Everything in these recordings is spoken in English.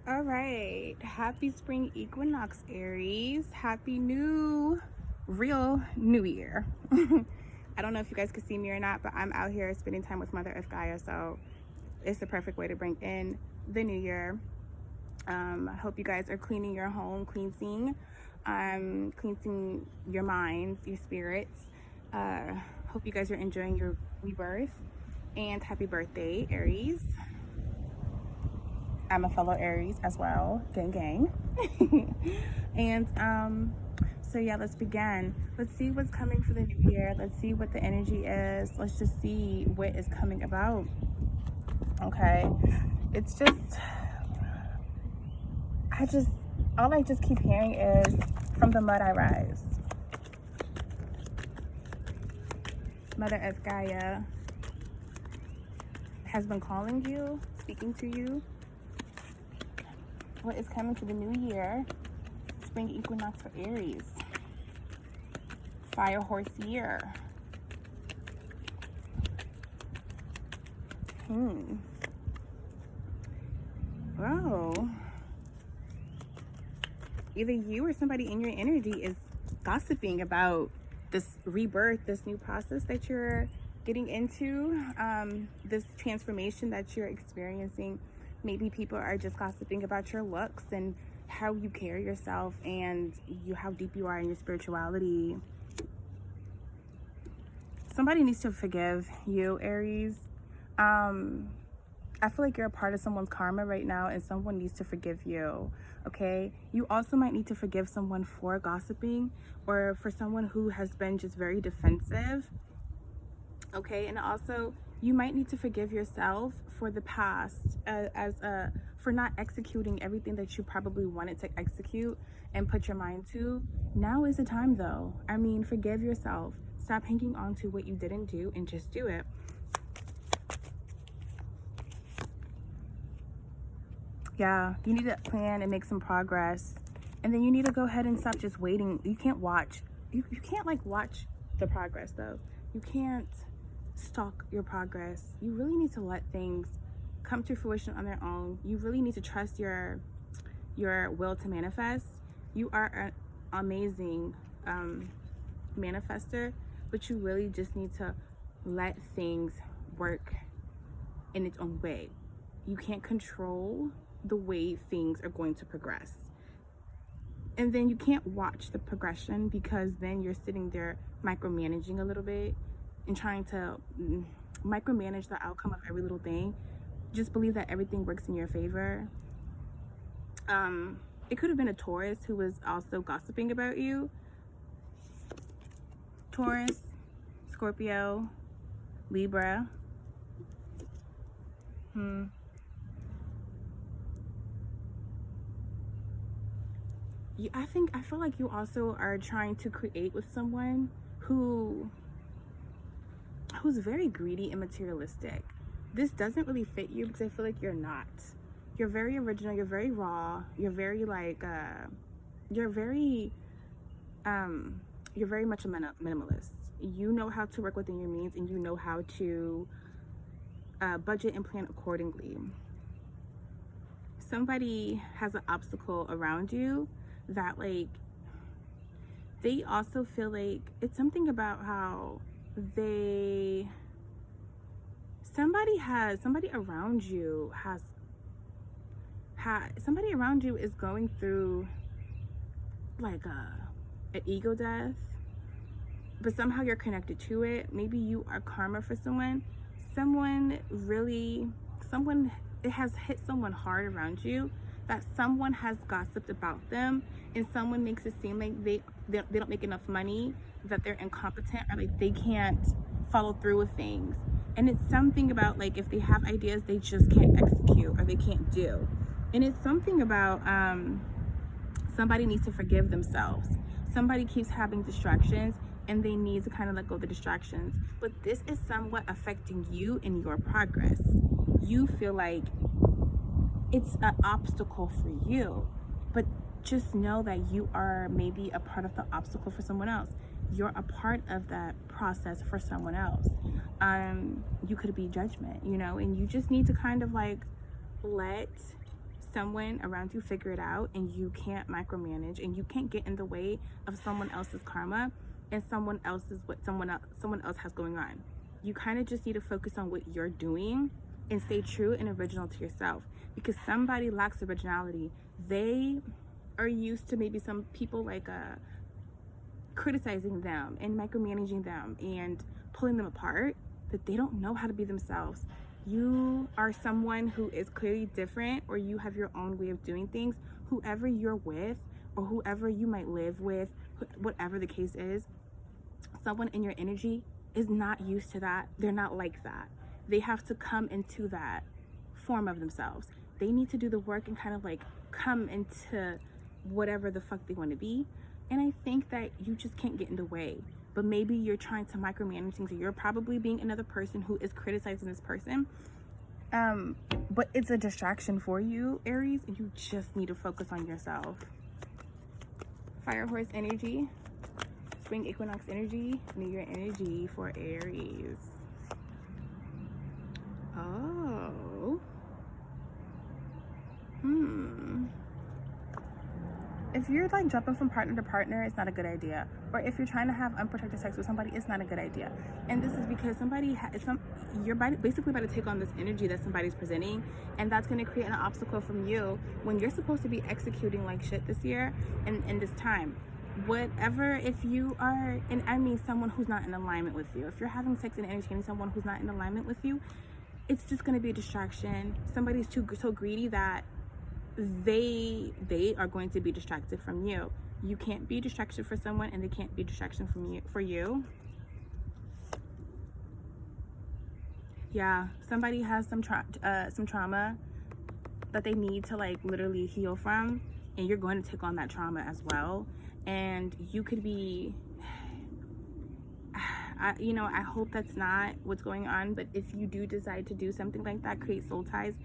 All right, happy spring equinox, Aries. Happy real new year. I don't know if you guys can see me or not, but I'm out here spending time with Mother Earth Gaia, so it's the perfect way to bring in the new year. I hope you guys are cleaning your home, cleansing your minds, your spirits. Hope you guys are enjoying your rebirth, and happy birthday, Aries. I'm a fellow Aries as well, gang gang. And so yeah, let's begin. Let's see what's coming for the new year. Let's see what the energy is. Let's just see what is coming about. Okay, it's just all I just keep hearing is from the mud I rise. Mother Earth Gaia has been calling you, speaking to you. What is coming to the new year? Spring equinox for Aries. Fire horse year. Wow. Either you or somebody in your energy is gossiping about this rebirth, this new process that you're getting into, this transformation that you're experiencing. Maybe people are just gossiping about your looks and how you carry yourself and how deep you are in your spirituality. Somebody needs to forgive you, Aries. I feel like you're a part of someone's karma right now, and someone needs to forgive you, okay? You also might need to forgive someone for gossiping, or for someone who has been just very defensive, okay? And also, you might need to forgive yourself for the past, for not executing everything that you probably wanted to execute and put your mind to. Now is the time, though. I mean, forgive yourself. Stop hanging on to what you didn't do and just do it. Yeah, you need to plan and make some progress. And then you need to go ahead and stop just waiting. You can't watch. You can't like watch the progress, though. You can't stalk your progress. You really need to let things come to fruition on their own. You really need to trust your will to manifest. You are an amazing manifester, but you really just need to let things work in its own way. You can't control the way things are going to progress. And then you can't watch the progression, because then you're sitting there micromanaging a little bit and trying to micromanage the outcome of every little thing. Just believe that everything works in your favor. It could have been a Taurus who was also gossiping about you. Taurus, Scorpio, Libra. I feel like you also are trying to create with someone who's very greedy and materialistic. This doesn't really fit you, because I feel like you're not. You're very original, you're very raw, you're very like you're very much a minimalist. You know how to work within your means, and you know how to budget and plan accordingly. Somebody has an obstacle around you that like they also feel like it's something about how somebody around you is going through like an ego death, but somehow you're connected to it. Maybe you are karma for someone. It has hit someone hard around you, that someone has gossiped about them, and someone makes it seem like they don't make enough money, that they're incompetent, or like they can't follow through with things. And it's something about like if they have ideas, they just can't execute, or they can't do. And it's something about somebody needs to forgive themselves. Somebody keeps having distractions, and they need to kind of let go of the distractions. But this is somewhat affecting you in your progress. You feel like it's an obstacle for you, but just know that you are maybe a part of the obstacle for someone else. You're a part of that process for someone else. You could be judgment, and you just need to kind of like let someone around you figure it out, and you can't micromanage, and you can't get in the way of someone else's karma and someone else's what someone else has going on. You kind of just need to focus on what you're doing and stay true and original to yourself, because somebody lacks originality. They are used to maybe some people like criticizing them and micromanaging them and pulling them apart, that they don't know how to be themselves. You are someone who is clearly different, or you have your own way of doing things. Whoever you're with, or whoever you might live with, whatever the case is, someone in your energy is not used to that. They're not like that. They have to come into that form of themselves. They need to do the work and kind of like come into whatever the fuck they want to be. And I think that you just can't get in the way. But maybe you're trying to micromanage things, or you're probably being another person who is criticizing this person. But it's a distraction for you, Aries, and you just need to focus on yourself. Fire horse energy, spring equinox energy, New Year energy for Aries. Oh. If you're like jumping from partner to partner, it's not a good idea. Or if you're trying to have unprotected sex with somebody, it's not a good idea. And this is because you're basically about to take on this energy that somebody's presenting, and that's going to create an obstacle from you when you're supposed to be executing like shit this year and in this time. Whatever, if you are, and I mean someone who's not in alignment with you, if you're having sex and entertaining someone who's not in alignment with you, it's just going to be a distraction. Somebody's so greedy that they are going to be distracted from you. You can't be distraction for someone, and they can't be distraction for you. Yeah, somebody has some trauma that they need to like literally heal from, and you're going to take on that trauma as well. And you could be, I hope that's not what's going on, but if you do decide to do something like that, create soul ties,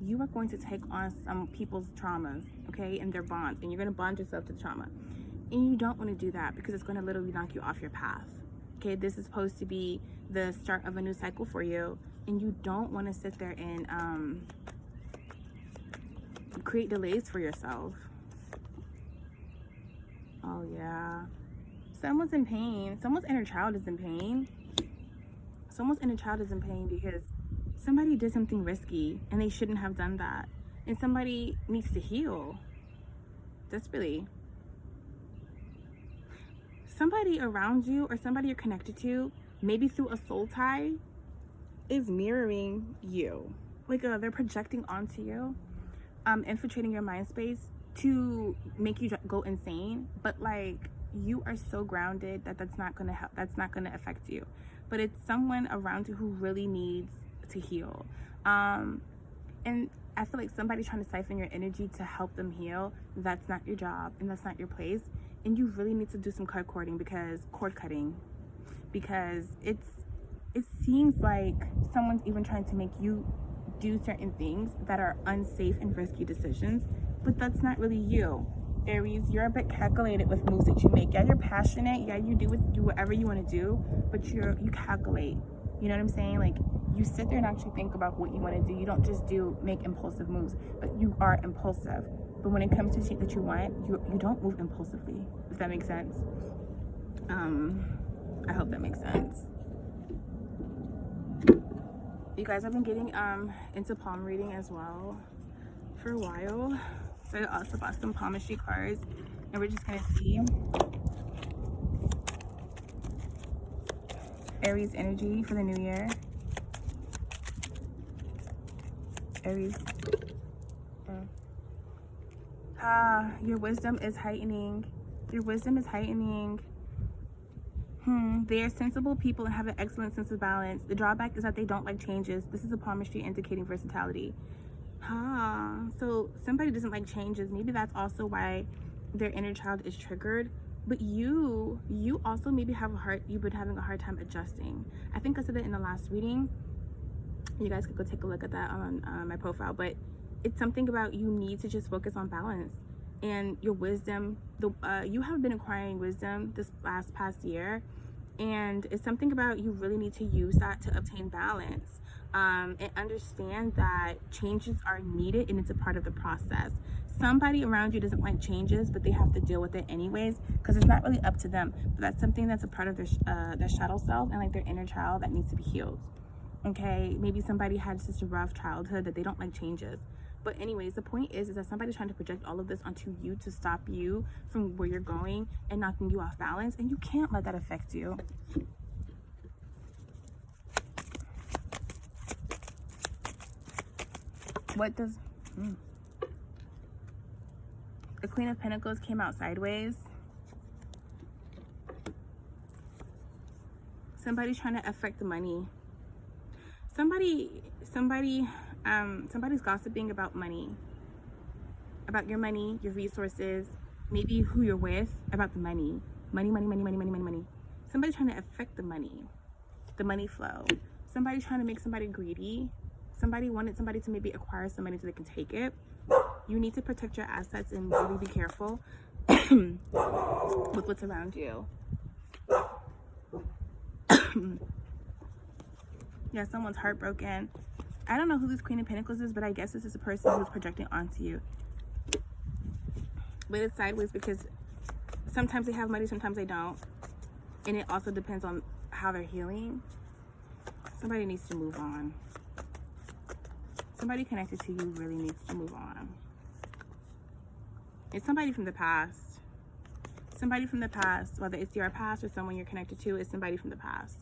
you are going to take on some people's traumas, okay, and their bonds, and you're going to bond yourself to the trauma. And you don't want to do that, because it's going to literally knock you off your path. Okay, this is supposed to be the start of a new cycle for you, and you don't want to sit there and create delays for yourself. Oh yeah, someone's in pain. Someone's inner child is in pain. Someone's inner child is in pain because somebody did something risky and they shouldn't have done that, and somebody needs to heal desperately. Somebody around you, or somebody you're connected to, maybe through a soul tie, is mirroring you. Like they're projecting onto you, infiltrating your mind space to make you go insane. But like, you are so grounded that that's not gonna help. That's not gonna affect you. But it's someone around you who really needs to heal. And I feel like somebody trying to siphon your energy to help them heal. That's not your job, and that's not your place. And you really need to do some cord cutting, because it seems like someone's even trying to make you do certain things that are unsafe and risky decisions, but that's not really you. Aries, you're a bit calculated with moves that you make. Yeah, you're passionate. Yeah, you do whatever you want to do, but you calculate. You know what I'm saying? Like, you sit there and actually think about what you want to do. You don't just make impulsive moves, but you are impulsive. But when it comes to shit that you want, you don't move impulsively, if that makes sense. I hope that makes sense. You guys, I've been getting into palm reading as well for a while. So I also bought some palmistry cards, and we're just gonna see Aries energy for the new year. Aries. Your wisdom is heightening. Your wisdom is heightening. They are sensible people and have an excellent sense of balance. The drawback is that they don't like changes. This is a palmistry indicating versatility. So somebody doesn't like changes. Maybe that's also why their inner child is triggered. But you also maybe you've been having a hard time adjusting. I think I said it in the last reading. You guys could go take a look at that on my profile. But it's something about you need to just focus on balance and your wisdom. You have been acquiring wisdom this past year, and it's something about you really need to use that to obtain balance. and understand that changes are needed and it's a part of the process. Somebody around you doesn't like changes, but they have to deal with it anyways because it's not really up to them. But that's something that's a part of their shadow self and like their inner child that needs to be healed. Okay, maybe somebody had such a rough childhood that they don't like changes. But anyways, the point is that somebody's trying to project all of this onto you to stop you from where you're going and knocking you off balance, and you can't let that affect you. What does the Queen of Pentacles came out sideways? Somebody's trying to affect the money. Somebody's gossiping about money, about your money, your resources, maybe who you're with, about the money. Money. Somebody's trying to affect the money flow. Somebody's trying to make somebody greedy. Somebody wanted somebody to maybe acquire some money so they can take it. You need to protect your assets and really be careful with what's around you. Yeah, someone's heartbroken. I don't know who this Queen of Pentacles is, but I guess this is a person who's projecting onto you. But it's sideways because sometimes they have money, sometimes they don't. And it also depends on how they're healing. Somebody needs to move on. Somebody connected to you really needs to move on. It's somebody from the past. Somebody from the past, whether it's your past or someone you're connected to, is somebody from the past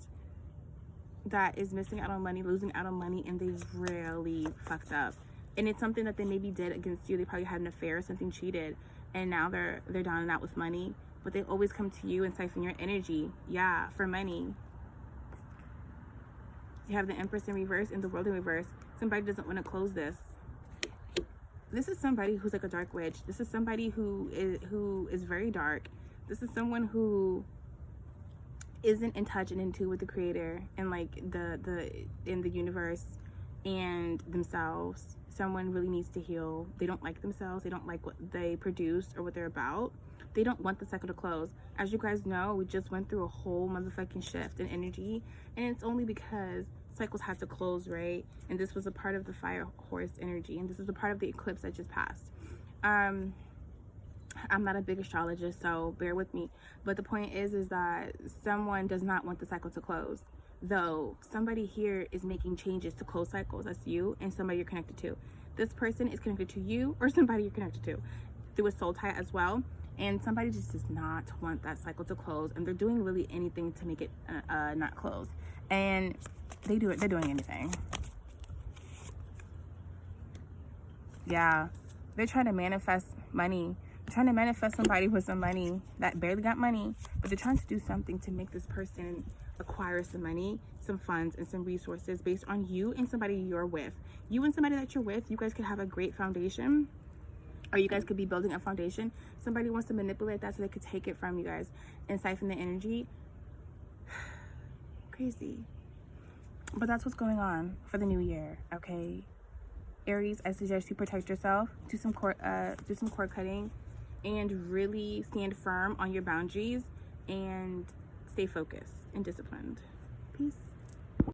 that is missing out on money, losing out on money, and they've really fucked up. And it's something that they maybe did against you. They probably had an affair or something, cheated, and now they're down and out with money. But they always come to you and siphon your energy, yeah, for money. You have the Empress in reverse and the World in reverse. Somebody doesn't want to close this. This is somebody who's like a dark witch. This is somebody who is very dark. This is someone who isn't in touch and in tune with the Creator and like in the universe and themselves. Someone really needs to heal. They don't like themselves. They don't like what they produce or what they're about. They don't want the cycle to close. As you guys know, we just went through a whole motherfucking shift in energy, and it's only because cycles had to close, right? And this was a part of the fire horse energy, and this is a part of the eclipse that just passed. I'm not a big astrologist, so bear with me. But the point is that someone does not want the cycle to close. Though somebody here is making changes to close cycles. That's you and somebody you're connected to. This person is connected to you or somebody you're connected to through a soul tie as well. And somebody just does not want that cycle to close, and they're doing really anything to make it not close. And they're doing anything. Yeah, they're trying to manifest money. They're trying to manifest somebody with some money that barely got money, but they're trying to do something to make this person acquire some money, some funds, and some resources based on you and somebody you're with. You and somebody that you're with, you guys could have a great foundation, or you guys could be building a foundation. Somebody wants to manipulate that so they could take it from you guys and siphon the energy. Crazy. But that's what's going on for the new year, okay? Aries, I suggest you protect yourself, do some cord cutting, and really stand firm on your boundaries and stay focused and disciplined. Peace.